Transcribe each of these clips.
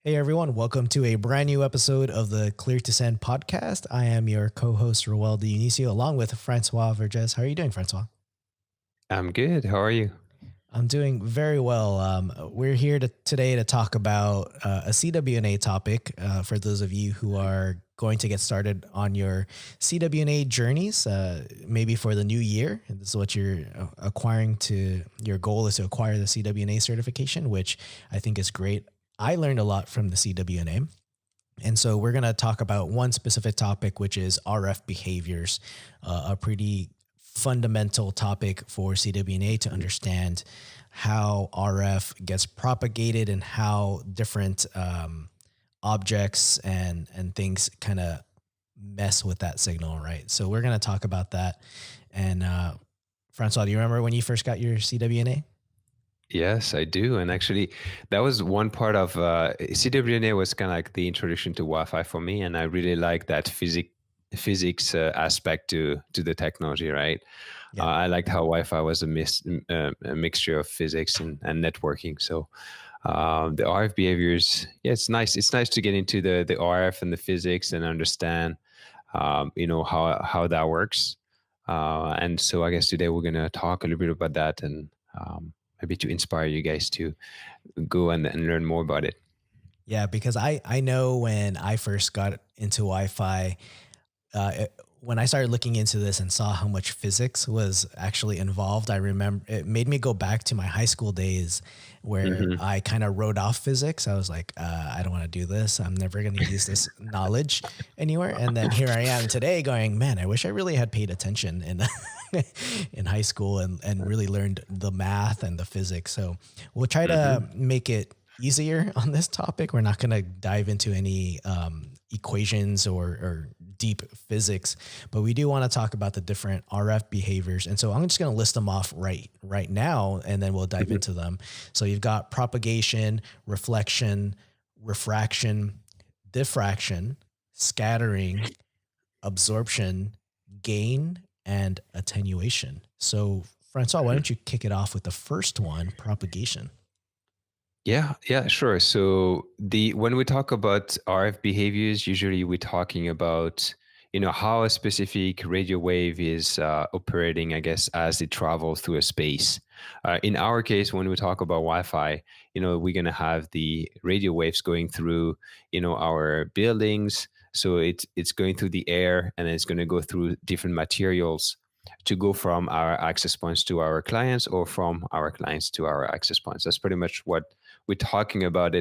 Hey everyone, welcome to a brand new episode of the Clear to Send podcast. I am your co-host Roel Dionisio along with Francois Vergez. How are you doing, Francois? I'm good. How are you? I'm doing very well. We're here today to talk about a CWNA topic for those of you who are going to get started on your CWNA journeys, maybe for the new year. This is what you're acquiring to, your goal is to acquire the CWNA certification, which I think is great. I learned a lot from the CWNA. And so we're going to talk about one specific topic, which is RF behaviors, a pretty fundamental topic for CWNA to understand how RF gets propagated and how different objects and things kind of mess with that signal, right? So we're going to talk about that. And Francois, do you remember when you first got your CWNA? Yes, I do. And actually, that was one part of CWNA was kind of like the introduction to Wi-Fi for me, and I really like that physics aspect to the technology, right? Yeah. I liked how Wi-Fi was a mixture of physics and networking. So the RF behaviors, yeah, it's nice. It's nice to get into the RF and the physics and understand, how that works. And so I guess today we're gonna talk a little bit about that and maybe to inspire you guys to go and learn more about it. Yeah, because I know when I first got into Wi-Fi, when I started looking into this and saw how much physics was actually involved, I remember it made me go back to my high school days where Hmm. I kind of wrote off physics. I was like, I don't want to do this. I'm never going to use this knowledge anywhere. And then here I am today going, man, I wish I really had paid attention in in high school and really learned the math and the physics. So we'll try to Hmm. make it easier on this topic. We're not going to dive into any equations or deep physics, but we do want to talk about the different RF behaviors. And so I'm just going to list them off right now, and then we'll dive Hmm. into them. So you've got propagation, reflection, refraction, diffraction, scattering, absorption, gain, and attenuation. So Francois, why don't you kick it off with the first one, propagation? Yeah, sure. So the when we talk about RF behaviors, usually we're talking about how a specific radio wave is operating, I guess, as it travels through a space. In our case, when we talk about Wi-Fi, we're gonna have the radio waves going through, our buildings. So it's going through the air, and it's going to go through different materials to go from our access points to our clients, or from our clients to our access points. That's pretty much what we're talking about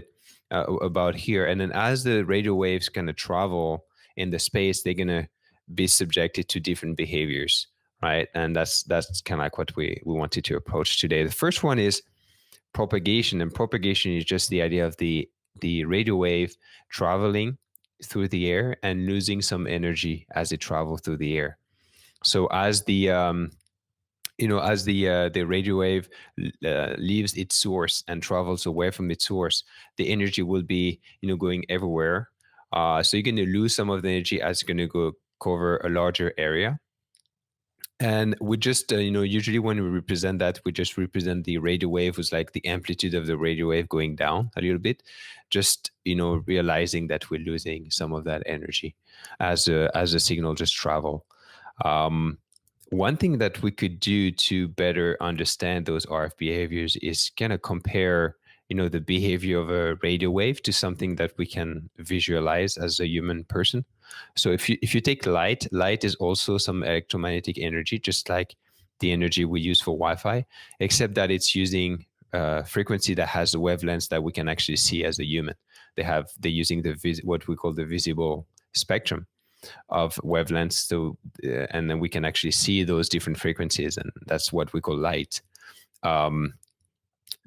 here. And then as the radio waves kind of travel in the space, they're gonna be subjected to different behaviors, right? And that's kind of like what we wanted to approach today. The first one is propagation, and propagation is just the idea of the radio wave traveling through the air and losing some energy as it travels through the air. So as the radio wave leaves its source and travels away from its source, the energy will be going everywhere. So you're going to lose some of the energy as it's going to go cover a larger area. And we just usually when we represent that, we just represent the radio wave was like the amplitude of the radio wave going down a little bit, just realizing that we're losing some of that energy as a signal just travel. um, One thing that we could do to better understand those RF behaviors is kind of compare, the behavior of a radio wave to something that we can visualize as a human person. So if you take light is also some electromagnetic energy, just like the energy we use for Wi-Fi, except that it's using frequency that has a wavelengths that we can actually see as a human. They're using what we call the visible spectrum of wavelengths. So, and then we can actually see those different frequencies, and that's what we call light. Um,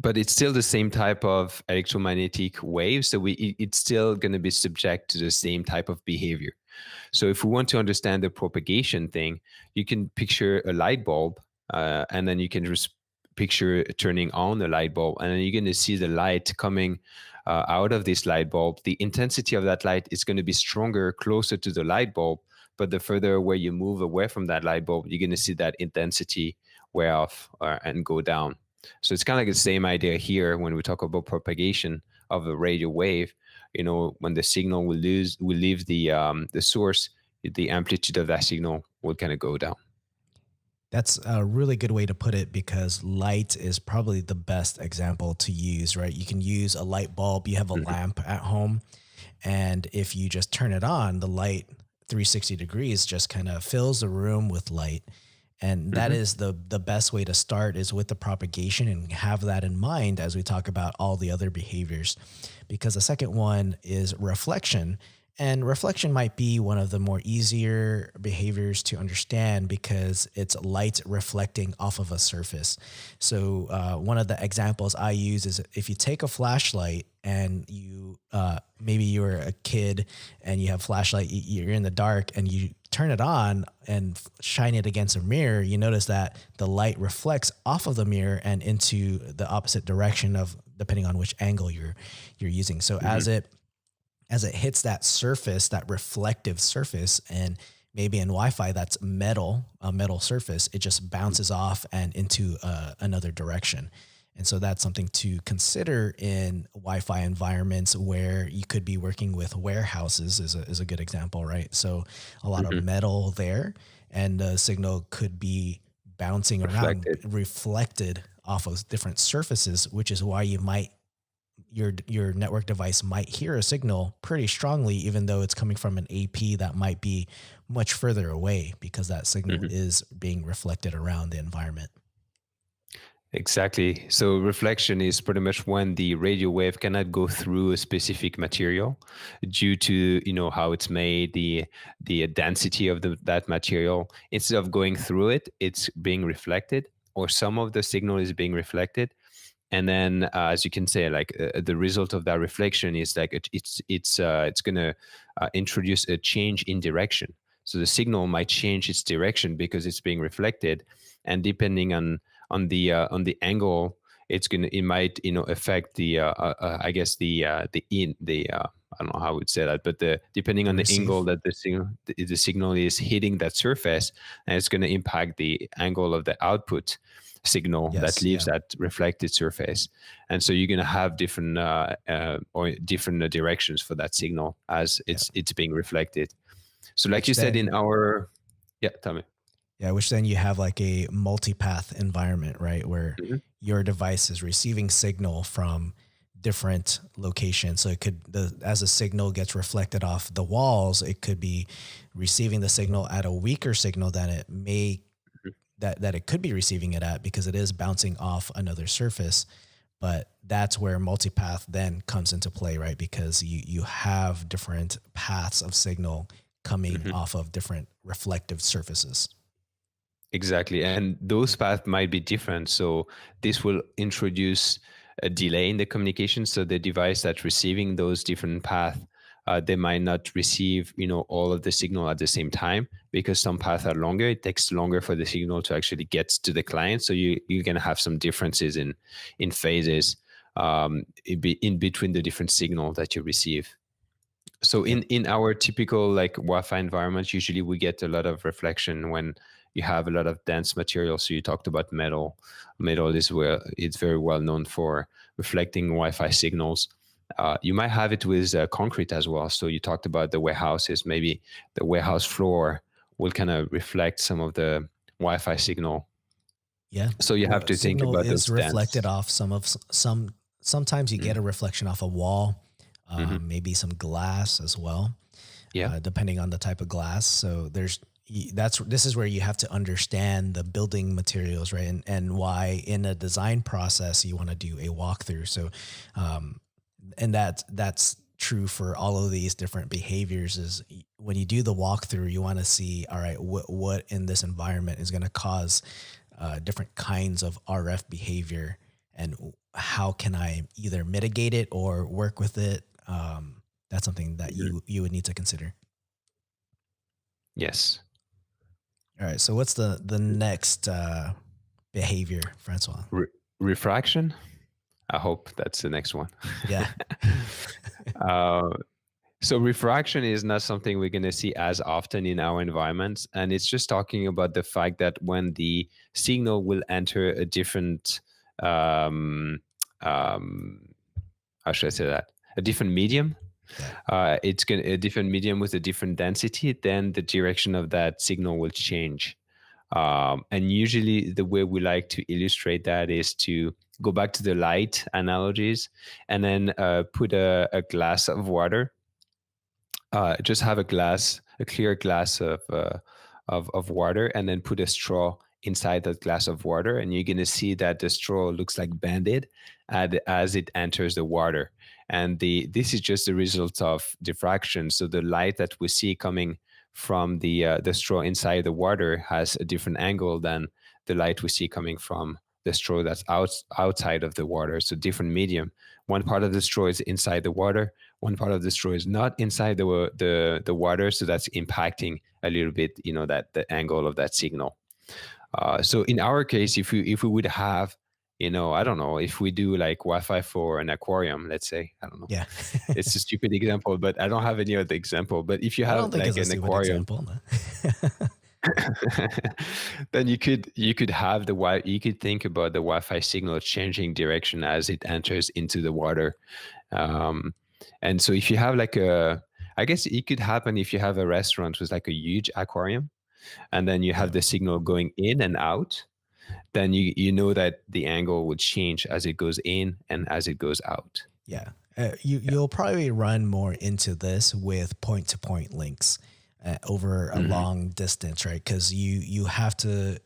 but it's still the same type of electromagnetic wave, so it's still going to be subject to the same type of behavior. So if we want to understand the propagation thing, you can picture a light bulb, and then you can just picture turning on the light bulb, and then you're going to see the light coming out of this light bulb. The intensity of that light is going to be stronger closer to the light bulb, but the further away you move away from that light bulb, you're going to see that intensity wear off and go down. So it's kind of like the same idea here when we talk about propagation of a radio wave, when the signal will leave the source, the amplitude of that signal will kind of go down. That's a really good way to put it because light is probably the best example to use, right? You can use a light bulb, you have a Hmm. lamp at home, and if you just turn it on, the light 360 degrees just kind of fills the room with light. And that Hmm. is the best way to start is with the propagation and have that in mind as we talk about all the other behaviors. Because the second one is reflection. And reflection might be one of the more easier behaviors to understand because it's light reflecting off of a surface. So, one of the examples I use is if you take a flashlight and maybe you're a kid and you have flashlight, you're in the dark and you turn it on and shine it against a mirror, you notice that the light reflects off of the mirror and into the opposite direction of depending on which angle you're using. So Hmm. as it hits that surface, that reflective surface, and maybe in Wi-Fi that's a metal surface, it just bounces off and into another direction. And so that's something to consider in Wi-Fi environments where you could be working with warehouses is a good example, right? So a lot of Hmm. metal there, and the signal could be bouncing around, Reflected. reflected off of different surfaces, which is why your network device might hear a signal pretty strongly, even though it's coming from an AP that might be much further away because that signal Hmm. is being reflected around the environment. Exactly. So reflection is pretty much when the radio wave cannot go through a specific material due to how it's made, the density of that material. Instead of going through it, it's being reflected, or some of the signal is being reflected. And then, as you can say, like the result of that reflection is like it's going to introduce a change in direction. So the signal might change its direction because it's being reflected, and depending on the angle, it might affect I guess the I don't know how I would say that, but the depending The on the angle receive. that the signal is hitting that surface, and it's going to impact the angle of the output signal that Yes. leaves Yeah. that reflected surface. And so you're going to have different or different directions for that signal as Yeah. it's being reflected. So like Which you said in then, our yeah, tell me. yeah, which then you have like a multipath environment, right? Where Hmm. your device is receiving signal from different locations. So it could, as a signal gets reflected off the walls, it could be receiving the signal at a weaker signal than it may that it could be receiving it at because it is bouncing off another surface. But that's where multipath then comes into play, right? Because you have different paths of signal coming Hmm. off of different reflective surfaces. Exactly. And those paths might be different. So this will introduce a delay in the communication. So the device that's receiving those different paths, they might not receive, all of the signal at the same time because some paths are longer. It takes longer for the signal to actually get to the client. So you're going to have some differences in phases in between the different signal that you receive. So Yep. in our typical like Wi-Fi environments, usually we get a lot of reflection when you have a lot of dense material. So you talked about metal. Metal is where it's very well known for reflecting Wi-Fi signals. You might have it with concrete as well. So you talked about the warehouses. Maybe the warehouse floor will kind of reflect some of the Wi-Fi signal. Yeah. So you have to think Signal about is those reflected dense. off some. Sometimes you Mm-hmm. get a reflection off a wall, Mm-hmm. maybe some glass as well, Yeah. depending on the type of glass. So this is where you have to understand the building materials, right? And why in a design process you want to do a walkthrough. So, um, and that's true for all of these different behaviors. Is when you do the walkthrough, you want to see, all right, what in this environment is going to cause different kinds of RF behavior, and how can I either mitigate it or work with it. That's something that Mm-hmm. you would need to consider. Yes. All right. So what's the next behavior, Francois? Re- Refraction. I hope that's the next one. Yeah. uh, so refraction is not something we're going to see as often in our environments, and it's just talking about the fact that when the signal will enter a different um, um, how should I say that? A different medium. Yeah. It's going a different medium with a different density, then the direction of that signal will change. And usually, the way we like to illustrate that is to go back to the light analogies, and then put a glass of water. Just have a clear glass of water, and then put a straw inside that glass of water, and you're gonna see that the straw looks like banded as it enters the water. And this is just the result of diffraction. So the light that we see coming from the straw inside the water has a different angle than the light we see coming from the straw that's outside of the water. So different medium. One part of the straw is inside the water, one part of the straw is not inside the water, so that's impacting a little bit, that the angle of that signal. So in our case, if we would have, I don't know, if we do like Wi-Fi for an aquarium, let's say, I don't know, Yeah. it's a stupid example, but I don't have any other example. But if you I don't have think it's like a an stupid aquarium, example. No. then you could have you could think about the Wi-Fi signal changing direction as it enters into the water. um, and so if you have like I guess it could happen if you have a restaurant with like a huge aquarium, and then you have Yeah. the signal going in and out, then you know that the angle would change as it goes in and as it goes out. Yeah. You'll probably run more into this with point to point links over a Hmm. long distance, right? Because you have to,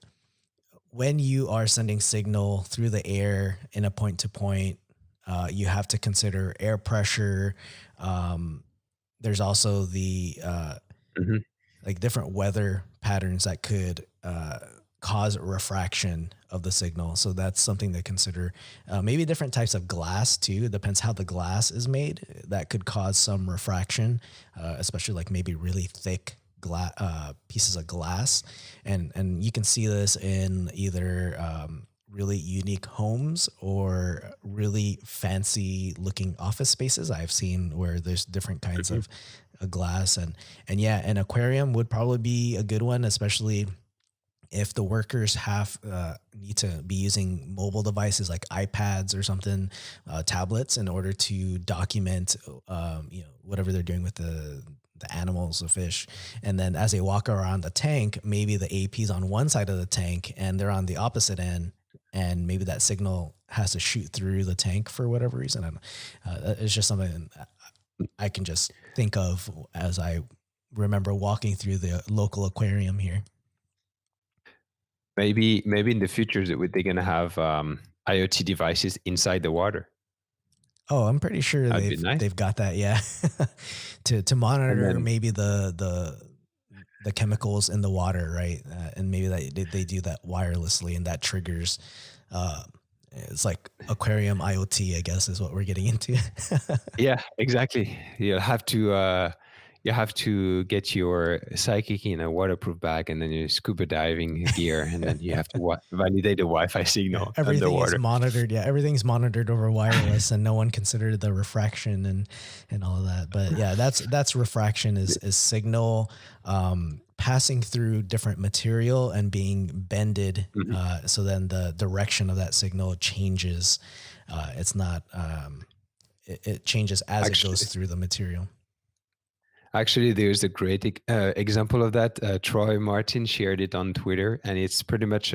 when you are sending signal through the air in a point to point, you have to consider air pressure. Um, there's also the Hmm. like different weather patterns that could cause refraction of the signal. So that's something to consider. Maybe different types of glass too. It depends how the glass is made. That could cause some refraction, especially like maybe really thick glass pieces of glass, and you can see this in either really unique homes or really fancy looking office spaces. I've seen where there's different kinds Hmm. of glass, and yeah, an aquarium would probably be a good one, especially if the workers have need to be using mobile devices like iPads or something, tablets, in order to document, whatever they're doing with the animals, the fish. And then as they walk around the tank, maybe the AP's on one side of the tank and they're on the opposite end, and maybe that signal has to shoot through the tank for whatever reason. And it's just something I can just think of as I remember walking through the local aquarium here. Maybe in the future they're gonna have IoT devices inside the water. Oh, I'm pretty sure That'd be nice. they've got that, yeah. To And monitor then maybe the chemicals in the water, right? And maybe that they do that wirelessly, and that triggers. Uh, it's like aquarium IoT, I guess, is what we're getting into. yeah, exactly. You have to get your psychic in a waterproof bag, and then your scuba diving gear, and then you have to validate the Wi-Fi Yeah, signal everything is underwater. monitored. Yeah, everything's monitored over wireless, and no one considered the refraction and all of that. But yeah, that's refraction is signal passing through different material and being bended. Mhm. So then the direction of that signal changes. It's not. It changes as it goes Actually, through the material. Actually, there's a great example of that. Troy Martin shared it on Twitter, and it's pretty much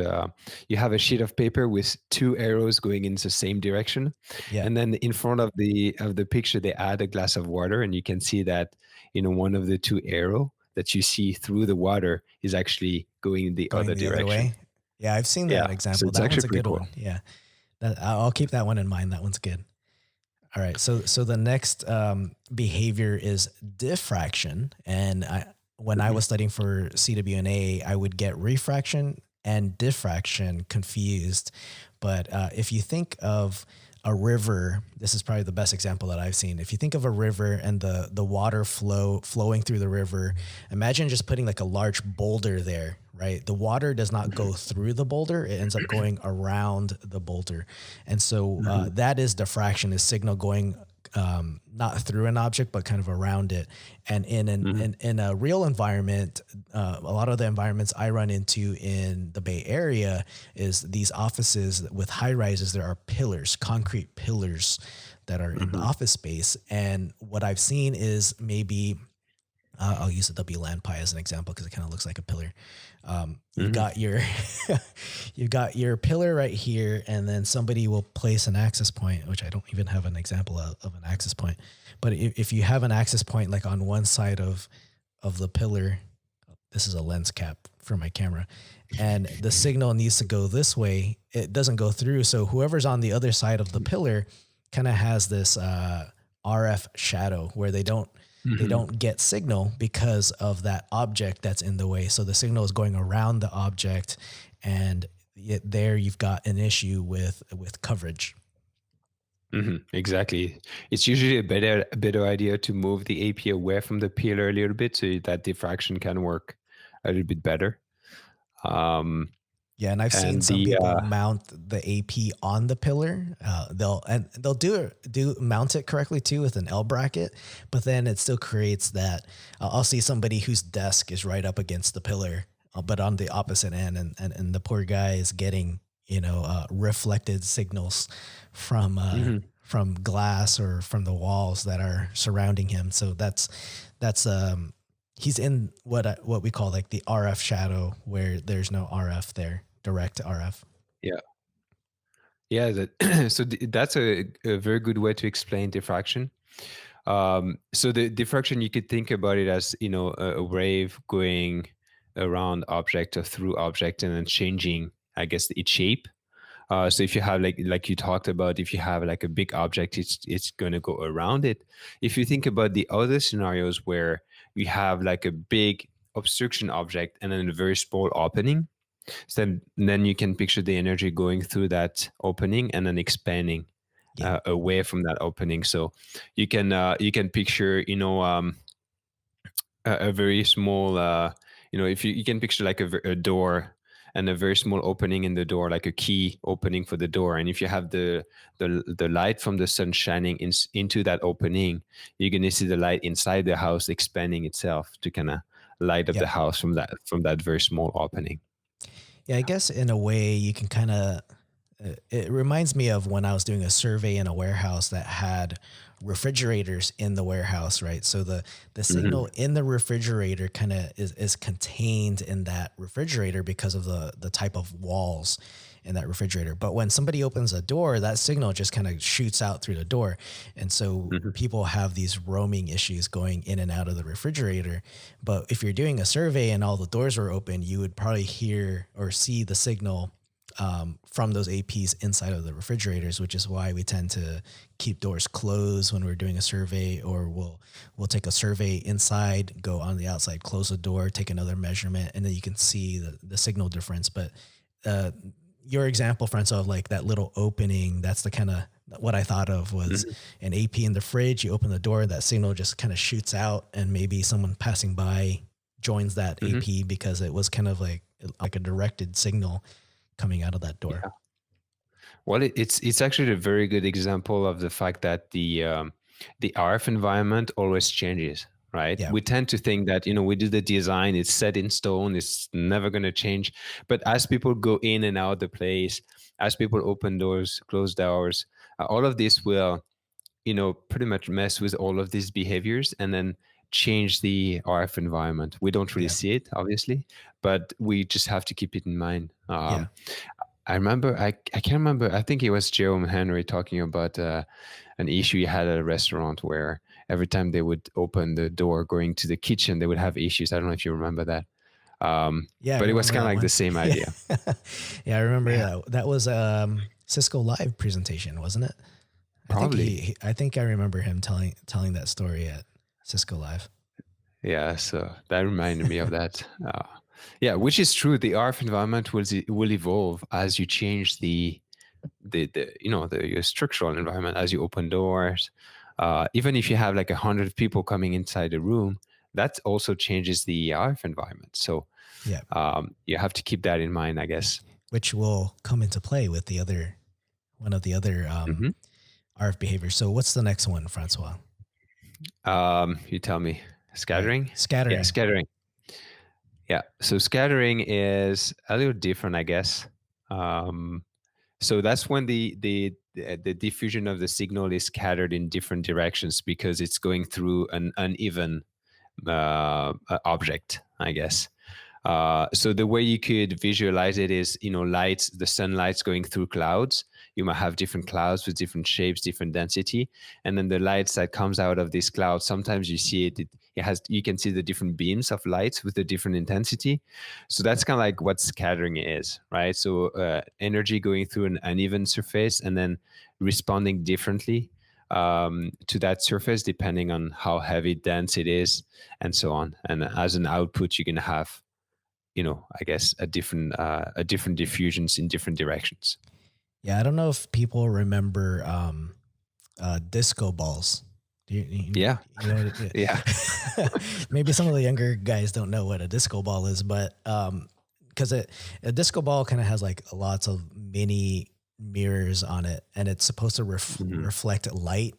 you have a sheet of paper with two arrows going in the same direction, Yeah, and then in front of the picture they add a glass of water, and you can see that one of the two arrow that you see through the water is actually going in the going other the other direction. way. Yeah, I've seen Yeah, that so example. it's That one's actually a pretty good cool. one. Yeah, I'll keep that one in mind. That one's good. All right. So the next behavior is diffraction, and when I Hmm. was studying for CWNA, I would get refraction and diffraction confused. But if you think of a river, this is probably the best example that I've seen. If you think of a river and the water flowing through the river, imagine just putting like a large boulder there, right? The water does not Hmm. go through the boulder; it ends up going around the boulder, and so Hmm. that is diffraction, is signal going not through an object but kind of around it. And Hmm. in a real environment, a lot of the environments I run into in the Bay Area is these offices with high rises. There are pillars, concrete pillars that are in the Hmm. office space. And what I've seen is maybe I'll use the WLAN pi as an example because it kind of looks like a pillar. You've Hmm. got your you've got your pillar right here, and then somebody will place an access point, which I don't even have an example of an access point. But if you have an access point like on one side of the pillar, this is a lens cap for my camera, and the signal needs to go this way, it doesn't go through. So whoever's on the other side of the pillar kind of has this RF shadow where they Hmm. don't get signal because of that object that's in the way. So the signal is going around the object, and there you've got an issue with coverage. Hmm. Exactly. It's usually a better idea to move the AP away from the pillar a little bit so that diffraction can work a little bit better. Um, Yeah, and I've seen and some the people mount the AP on the pillar. They'll do mount it correctly too with an L bracket, but then it still creates that. I'll see somebody whose desk is right up against the pillar, but on the opposite end, and the poor guy is getting reflected signals from glass or from the walls that are surrounding him. So that's he's in what we call like the RF shadow where there's no RF there, direct RF. yeah, yeah. That's a very good way to explain diffraction. So the diffraction, you could think about it as a wave going around object or through object and then changing, I guess, its shape. So if you have like you talked about, if you have like a big object, it's going to go around it. If you think about the other scenarios where we have like a big obstruction object and then a very small opening, so then you can picture the energy going through that opening and then expanding Yeah, away from that opening. So you can picture a very small if you can picture like a door and a very small opening in the door, like a key opening for the door. And if you have the light from the sun shining into that opening, you're going to see the light inside the house expanding itself to kind of light up yeah, the house from that very small opening. yeah. I guess in a way you can kind of. It reminds me of when I was doing a survey in a warehouse that had refrigerators in the warehouse, right? So the signal Hmm. in the refrigerator kind of is contained in that refrigerator because of the type of walls in that refrigerator. But when somebody opens a door, that signal just kind of shoots out through the door. And so Hmm. people have these roaming issues going in and out of the refrigerator. But if you're doing a survey and all the doors were open, you would probably hear or see the signal from those APs inside of the refrigerators, which is why we tend to keep doors closed when we're doing a survey, or we'll take a survey inside, go on the outside, close the door, take another measurement, and then you can see the signal difference. But uh, your example, Francois, of like that little opening, that's the kind of what I thought of was Hmm. an AP in the fridge. You open the door, that signal just kind of shoots out, and maybe someone passing by joins that Hmm. AP because it was kind of like a directed signal coming out of that door. Yeah. Well, it's actually a very good example of the fact that the RF environment always changes, right? Yeah. We tend to think that we do the design, it's set in stone, it's never going to change. But as people go in and out the place, as people open doors, close doors, all of this will pretty much mess with all of these behaviors and then change the RF environment. We don't really Yeah. see it, obviously, but we just have to keep it in mind. Yeah. I remember, I can't remember, I think it was Jerome Henry talking about an issue he had at a restaurant where every time they would open the door going to the kitchen, they would have issues. I don't know if you remember that. Yeah. I But it was remember kind of that like the one. same Yeah. idea. Yeah. I remember Yeah, that was Cisco Live presentation, wasn't it? probably. I think I remember him telling that story at Cisco Live. Yeah, so that reminded me of that. Yeah, which is true. The RF environment will evolve as you change the your structural environment as you open doors. Even if you have like 100 people coming inside the room, that also changes the RF environment. So Yeah. you have to keep that in mind, I guess. Which will come into play with one of the other Hmm. RF behaviors. So what's the next one, Francois? You tell me. Right. Scattering? Yeah, Scattering. scattering. Yeah. So scattering is a little different, I guess. Um, so that's when the the diffusion of the signal is scattered in different directions because it's going through an uneven object, I guess. So the way you could visualize it is, lights, the sunlight's going through clouds. You might have different clouds with different shapes, different density, and then the lights that comes out of these clouds. Sometimes you see it has, you can see the different beams of lights with the different intensity. So that's kind of like what scattering is, right? So energy going through an uneven surface and then responding differently to that surface depending on how heavy, dense it is, and so on. And as an output, you can have, I guess a different diffusions in different directions. Yeah, I don't know if people remember disco balls. Do Yeah, you know yeah. maybe some of the younger guys don't know what a disco ball is, but because a disco ball kind of has like lots of mini mirrors on it, and it's supposed to Mhm. reflect light,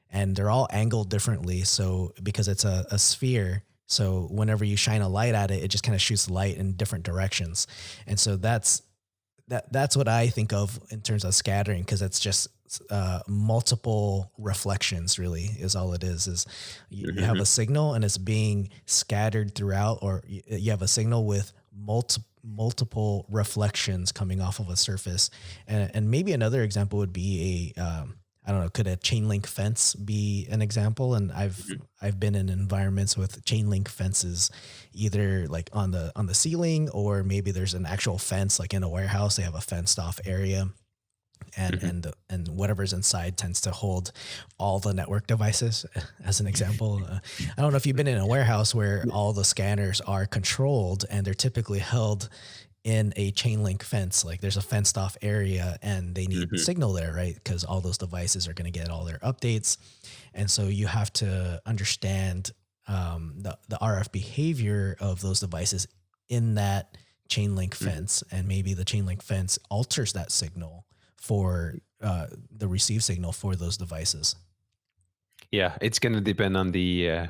and they're all angled differently. So because it's a sphere, so whenever you shine a light at it, it just kind of shoots light in different directions, and so that's what I think of in terms of scattering, because it's just multiple reflections. Really, is all it is. Is you have a Mhm. signal and it's being scattered throughout, or you have a signal with multiple reflections coming off of a surface. And maybe another example would be I don't know, could a chain link fence be an example? And Mhm. I've been in environments with chain link fences, either like on the ceiling, or maybe there's an actual fence, like in a warehouse, they have a fenced off area, and Mhm. whatever's inside tends to hold all the network devices. As an example, I don't know if you've been in a warehouse where all the scanners are controlled, and they're typically held in a chain link fence. Like there's a fenced off area and they need Mhm. signal there, right? Because all those devices are going to get all their updates. And so you have to understand the RF behavior of those devices in that chain link Mhm. fence. And maybe the chain link fence alters that signal for the receive signal for those devices. Yeah, it's going to depend on the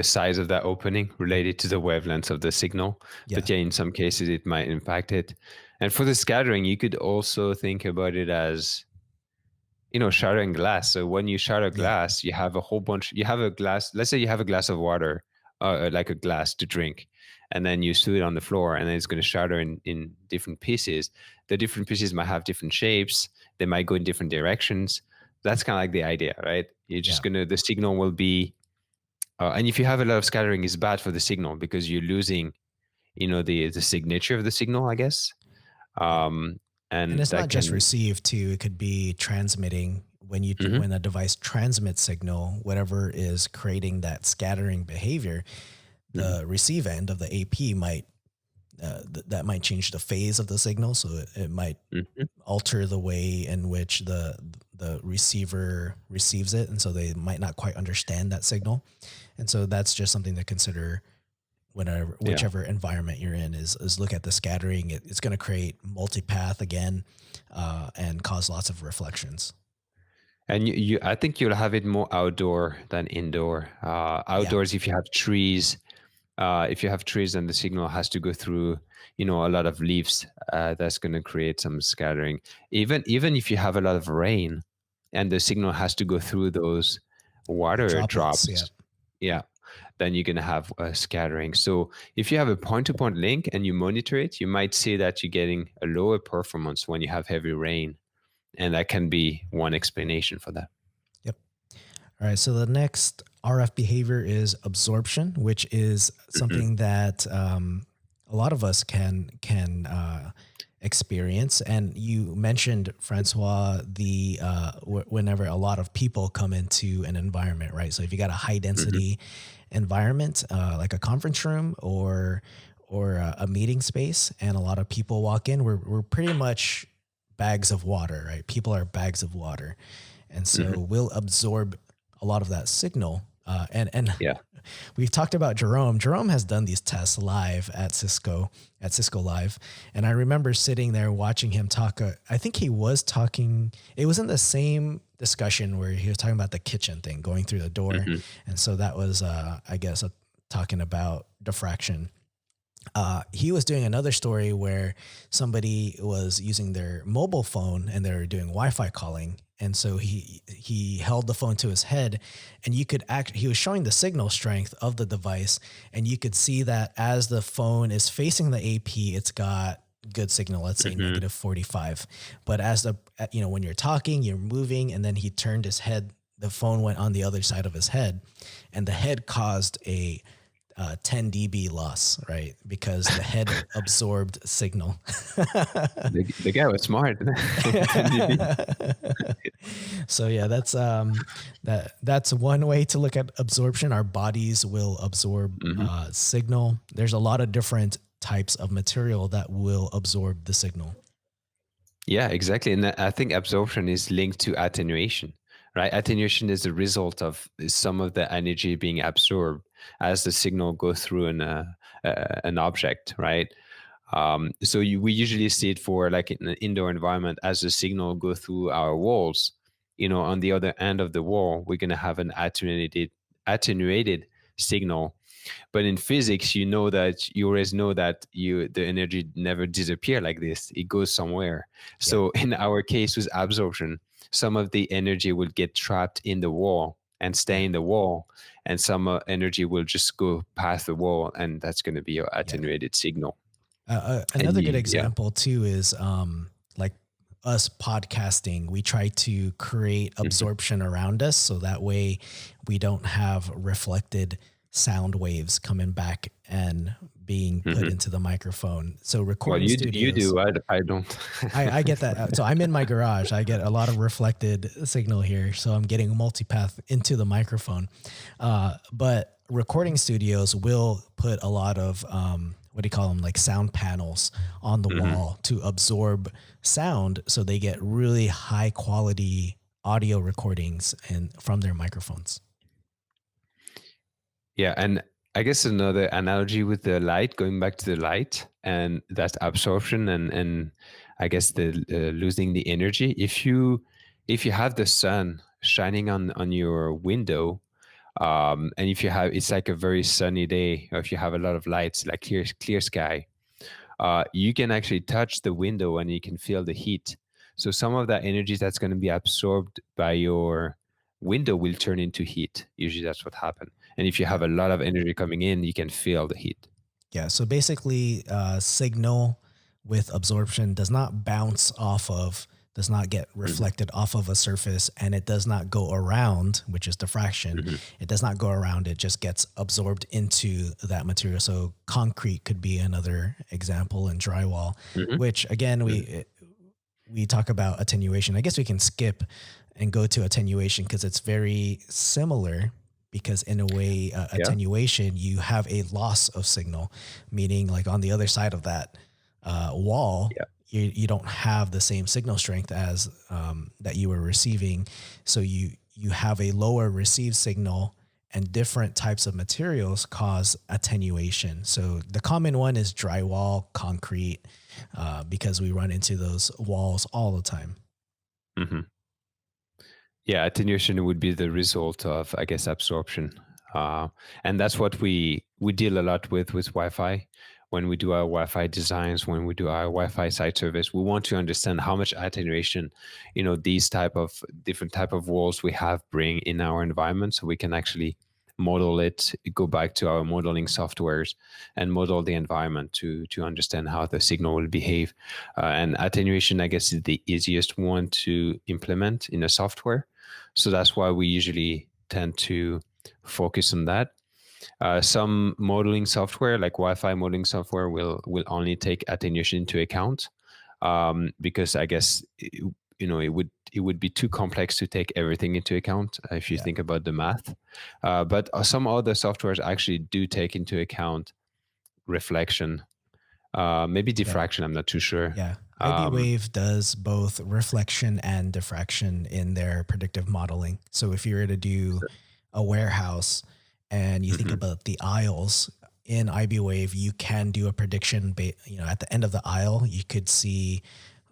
size of that opening related to the wavelengths of the signal. Yeah. But yeah, in some cases it might impact it. And for the scattering, you could also think about it as, shattering glass. So when you shatter Yeah. glass, you have a whole bunch. You have a glass. Let's say you have a glass of water, like a glass to drink, and then you threw it on the floor, and then it's going to shatter in different pieces. The different pieces might have different shapes. They might go in different directions. That's kind of like the idea, right? You're Yeah. just gonna the signal will be, and if you have a lot of scattering, it's bad for the signal because you're losing, the signature of the signal, I guess. Yeah. Um, And and it's not that just can. receive too. It could be transmitting Mhm. when a device transmits signal, whatever is creating that scattering behavior, Mhm. the receive end of the AP might that might change the phase of the signal. So it might Mhm. alter the way in which the receiver receives it, and so they might not quite understand that signal. And so that's just something to consider whenever Yeah. whichever environment you're in, is look at the scattering. It's going to create multipath again, and cause lots of reflections. And I think you'll have it more outdoor than indoor. Yeah. Outdoors, if you have trees, then the signal has to go through, a lot of leaves. That's going to create some scattering. Even if you have a lot of rain, and the signal has to go through those The water droplets. Yeah. drops, yeah, then you're going to have scattering. So if you have a point-to-point link and you monitor it, you might see that you're getting a lower performance when you have heavy rain, and that can be one explanation for that. Yep. All right. So the next RF behavior is absorption, which is Mhm. something that a lot of us can experience. And you mentioned, Francois, the whenever a lot of people come into an environment, right? So if you got a high Mhm. density environment, like a conference room or a meeting space, and a lot of people walk in, we're pretty much bags of water, right? People are bags of water, and Mhm. so we'll absorb a lot of that signal. And Yeah. we've talked about Jerome. Jerome has done these tests live at Cisco Live, and I remember sitting there watching him talk. I think he was talking. It was in the same discussion where he was talking about the kitchen thing going through the door, Mhm. and so that was, I guess, talking about diffraction. He was doing another story where somebody was using their mobile phone and they were doing Wi-Fi calling, and so he held the phone to his head, and you could he was showing the signal strength of the device, and you could see that as the phone is facing the AP, it's got good signal, let's say Hmm. -45. But as when you're talking, you're moving, and then he turned his head, the phone went on the other side of his head, and the head caused a 10 dB loss, right? Because the head absorbed signal. The guy was smart. 10 dB. So yeah, that's one way to look at absorption. Our bodies will absorb Hmm. signal. There's a lot of different types of material that will absorb the signal. Yeah, exactly. And I think absorption is linked to attenuation, right? Attenuation is the result of some of the energy being absorbed as the signal goes through an object, right? So we usually see it for like in an indoor environment as the signal go through our walls. On the other end of the wall, we're going to have an attenuated signal, but in physics, you always know that the energy never disappear like this. It goes somewhere. Yeah, So in our case with absorption, some of the energy will get trapped in the wall and yeah, stay in the wall, and some energy will just go past the wall, and that's going to be your yeah. attenuated signal. And Another good yeah. example too is like us podcasting. We try to create Hmm. absorption around us so that way we don't have reflected sound waves coming back and being put Hmm. into the microphone. So Well, recording you do. studios, I don't. I get that. So I'm in my garage. I get a lot of reflected signal here. So I'm getting multipath into the microphone. But recording studios will put a lot of, what do you call them? Like sound panels on the Hmm. wall to absorb sound. So they get really high quality audio recordings and from their microphones. Yeah, and I guess another analogy with the light, going back to the light and that absorption and I guess the losing the energy. If you have the sun shining on your window, and if you have it's like a very sunny day, or if you have a lot of lights, like clear sky, you can actually touch the window and you can feel the heat. So some of that energy that's going to be absorbed by your window will turn into heat. Usually that's what happens. And if you Yeah. have a lot of energy coming in, you can feel the heat. Yeah. So basically, signal with absorption does not get Hmm. reflected off of a surface, and it does not go around, which is diffraction. Hmm. It does not go around, it just gets absorbed into that material. So concrete could be another example, and drywall, Hmm. which again, Hmm. we talk about attenuation. I guess we can skip and go to attenuation because it's very similar. Because in a way, Yeah. attenuation, you have a loss of signal, meaning like on the other side of that wall, Yeah. you don't have the same signal strength as that you were receiving. So you have a lower received signal, and different types of materials cause attenuation. So the common one is drywall, concrete, because we run into those walls all the time. Hmm. Yeah, attenuation would be the result of, I guess, absorption, and that's what we deal a lot with Wi-Fi. When we do our Wi-Fi designs, when we do our Wi-Fi site service, we want to understand how much attenuation, these type of different type of walls we have bring in our environment, so we can actually model it, go back to our modeling softwares, and model the environment to understand how the signal will behave. And attenuation, I guess, is the easiest one to implement in a software, so that's why we usually tend to focus on that. Some modeling software, like Wi-Fi modeling software, will only take attenuation into account, because I guess it would be too complex to take everything into account if you Yeah, think about the math. But some other softwares actually do take into account reflection, maybe yeah. diffraction. I'm not too sure. Yeah. IB Um, Wave does both reflection and diffraction in their predictive modeling. So if you were to do a warehouse and you think mhm, about the aisles in IB Wave, you can do a prediction. At the end of the aisle, you could see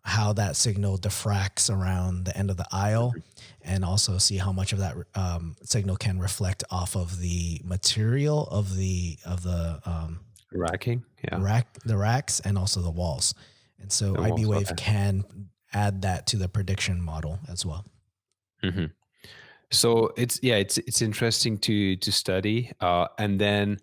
how that signal diffracts around the end of the aisle, mhm. and also see how much of that signal can reflect off of the material of the Racking. Yeah. the racks, and also the walls. And so The IB walls. Wave Okay. can add that to the prediction model as well. Hmm. So it's interesting to study, and then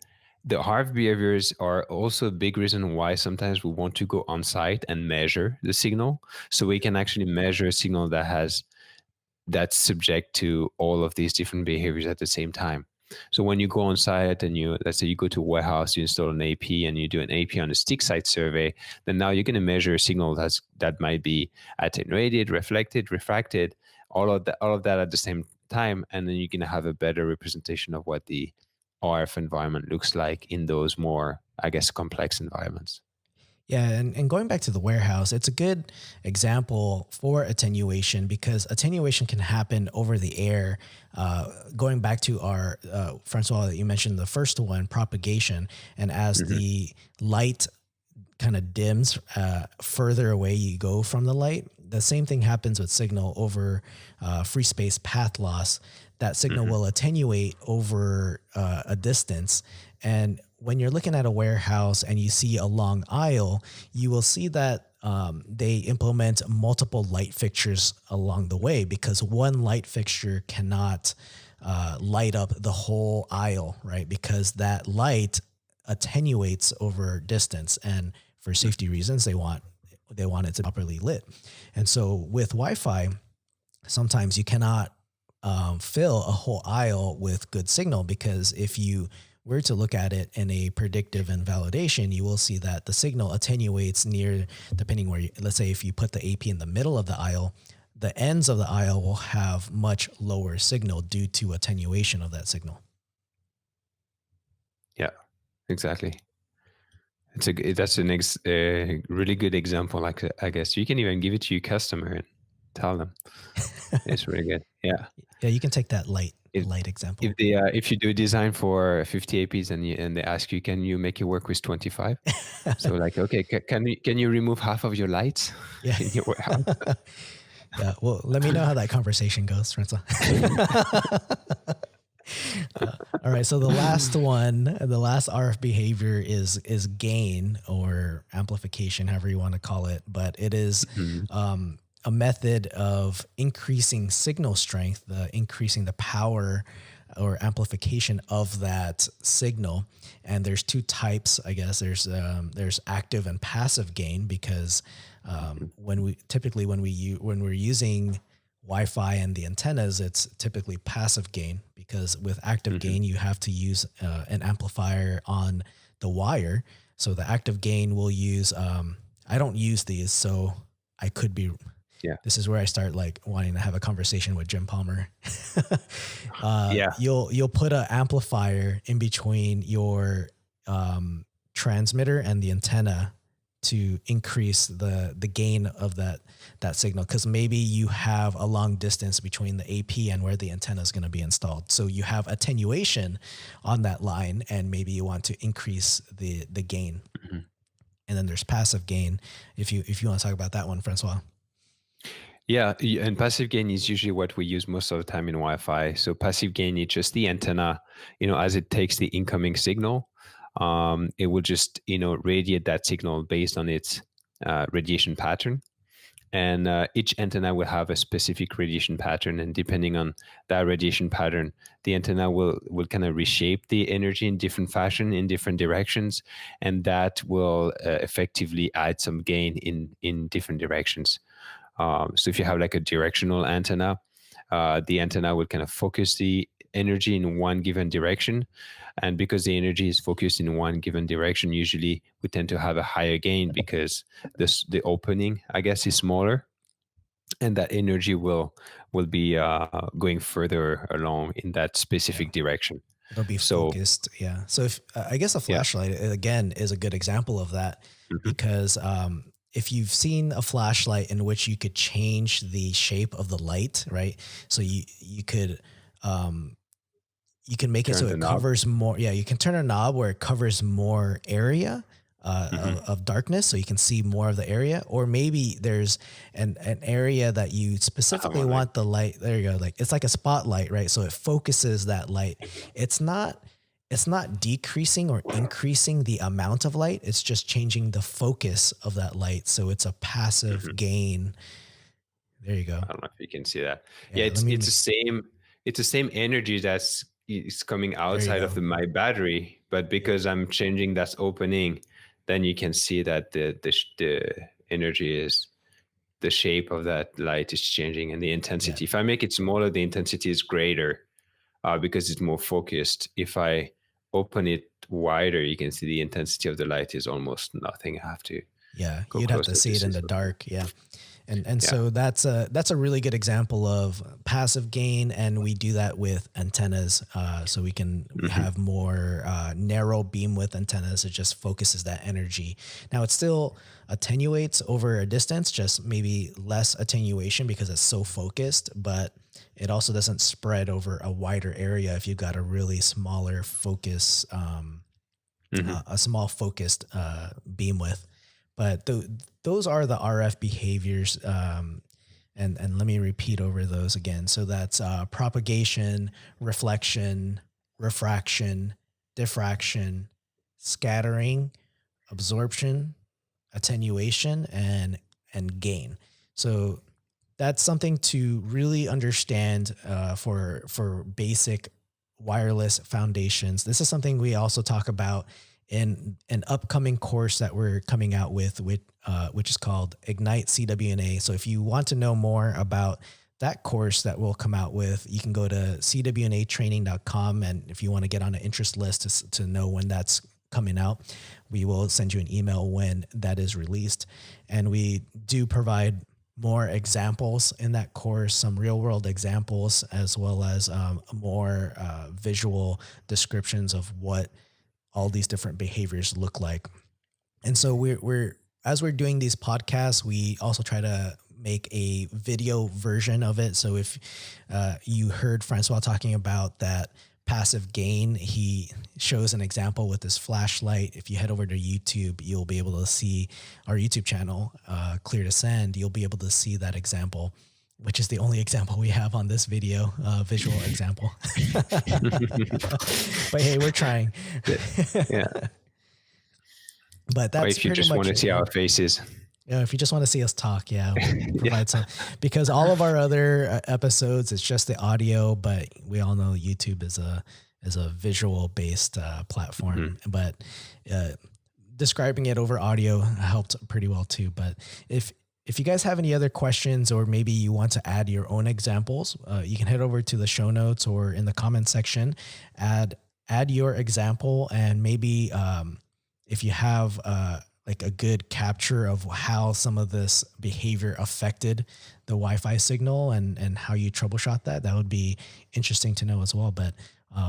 the hive behaviors are also a big reason why sometimes we want to go on site and measure the signal, so we can actually measure a signal that's subject to all of these different behaviors at the same time. So when you go on site and let's say you go to a warehouse, you install an AP and you do an AP on a stick site survey, then now you're going to measure a signal that might be attenuated, reflected, refracted, all of that at the same time, and then you're going to have a better representation of what the RF environment looks like in those more, I guess, complex environments. Yeah, and going back to the warehouse, it's a good example for attenuation because attenuation can happen over the air. Going back to our Francois, you mentioned the first one, propagation, and as Hmm. the light kind of dims further away you go from the light, the same thing happens with signal over free space path loss. That signal Hmm. will attenuate over a distance. And when you're looking at a warehouse and you see a long aisle, you will see that they implement multiple light fixtures along the way because one light fixture cannot light up the whole aisle, right? Because that light attenuates over distance, and for safety reasons, they want it to be properly lit. And so with Wi-Fi, sometimes you cannot fill a whole aisle with good signal because if you were to look at it in a predictive and validation, you will see that the signal attenuates near, depending where let's say if you put the AP in the middle of the aisle, the ends of the aisle will have much lower signal due to attenuation of that signal. Yeah, exactly. That's a really good example. Like I guess you can even give it to your customer and tell them it's really good. Yeah. Yeah, you can take that If light example. if you do a design for 50 APs and they ask you, can you make it work with 25? So like, okay, can you remove half of your lights Yeah. in your warehouse? Yeah. Well, let me know how that conversation goes, Francois. All right. So the last one, the last RF behavior is gain or amplification, however you want to call it, but it is Mhm. a method of increasing signal strength, increasing the power or amplification of that signal. And there's two types, I guess. There's active and passive gain because when we're using Wi-Fi and the antennas, it's typically passive gain because with active Mhm. gain, you have to use an amplifier on the wire. So the active gain will use, I don't use these, so I could be, Yeah. this is where I start like wanting to have a conversation with Jim Palmer. Yeah. You'll put an amplifier in between your transmitter and the antenna to increase the gain of that signal because maybe you have a long distance between the AP and where the antenna is going to be installed. So you have attenuation on that line, and maybe you want to increase the gain. Mhm. And then there's passive gain. If you want to talk about that one, Francois. Yeah, and passive gain is usually what we use most of the time in Wi-Fi. So passive gain is just the antenna, as it takes the incoming signal, it will just, radiate that signal based on its radiation pattern. And each antenna will have a specific radiation pattern, and depending on that radiation pattern, the antenna will kind of reshape the energy in different fashion in different directions, and that will effectively add some gain in different directions. So if you have like a directional antenna, the antenna will kind of focus the energy in one given direction. And because the energy is focused in one given direction, usually we tend to have a higher gain because the opening, I guess, is smaller, and that energy will be going further along in that Yeah. specific direction. It'll be So focused. Yeah. So if I guess a yeah. flashlight again is a good example of that Hmm. because if you've seen a flashlight in which you could change the shape of the light, right? So you could um, you can make it Turn so the it knob. covers more. Yeah, you can turn a knob where it covers more area Hmm. of darkness, so you can see more of the area. Or maybe there's an area that you I have specifically one like. want the light. There you go. Like it's like a spotlight, right? So it focuses that light. It's not. it's not decreasing or increasing the amount of light. It's just changing the focus of that light. So it's a passive Mhm. gain. There you go. I don't know if you can see that. Yeah, Yeah. Let me, it's the same energy that's is coming there you outside of go. my battery, but Yeah. because I'm changing that opening, then you can see that the energy is the shape of that light is changing and the Yeah. intensity. If I make it smaller, the intensity is greater because it's more focused. If I open it wider, you can see the intensity of the light is almost nothing. I have to Yeah. go You'd have to closer to see it see in the something. dark. Yeah. And Yeah. so that's a really good example of passive gain, and we do that with antennas. So we can Hmm. have more narrow beam width antennas. It just focuses that energy. Now it still attenuates over a distance, just maybe less attenuation because it's so focused, but it also doesn't spread over a wider area if you've got a really smaller focus, Hmm. a small focused beam width. But those are the RF behaviors. And let me repeat over those again. So that's propagation, reflection, refraction, diffraction, scattering, absorption, attenuation, and gain. So that's something to really understand for basic wireless foundations. This is something we also talk about in an upcoming course that we're coming out with, which is called Ignite CWNA. So if you want to know more about that course that we'll come out with, you can go to cwnatraining.com. And if you want to get on an interest list to know when that's coming out, we will send you an email when that is released. And we do provide more examples in that course, some real world examples, as well as more visual descriptions of what all these different behaviors look like. And so we're as we're doing these podcasts, we also try to make a video version of it. So if you heard Francois talking about that passive gain, he shows an example with this flashlight. If you head over to YouTube, you'll be able to see our YouTube channel, Clear to Send. You'll be able to see that example, which is the only example we have on this video, visual example. But hey, we're trying. Yeah. But Or that's if you pretty just want much to it. see Yeah. our faces. Yeah, if you just want to see us talk, yeah, we'll Yeah. provide some, because all of our other episodes, it's just the audio, but we all know YouTube is a visual based Mhm. platform. But uh, describing it over audio helped pretty well too. But if you guys have any other questions, or maybe you want to add your own examples, you can head over to the show notes or in the comment section, add your example, and maybe if you have like a good capture of how some of this behavior affected the Wi-Fi signal, and how you troubleshot that, that would be interesting to know as well. But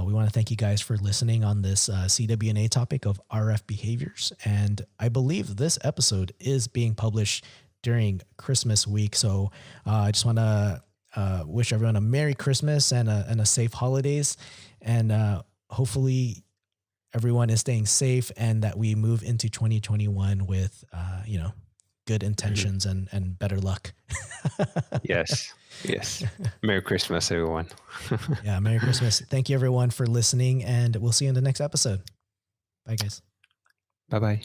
we want to thank you guys for listening on this CWNA topic of RF behaviors. And I believe this episode is being published during Christmas week. So I just want to wish everyone a Merry Christmas and a safe holidays. And hopefully everyone is staying safe, and that we move into 2021 with, good Mhm. intentions and better luck. Yes. Yes. Merry Christmas, everyone. Yeah. Merry Christmas. Thank you everyone for listening, and we'll see you in the next episode. Bye guys. Bye bye.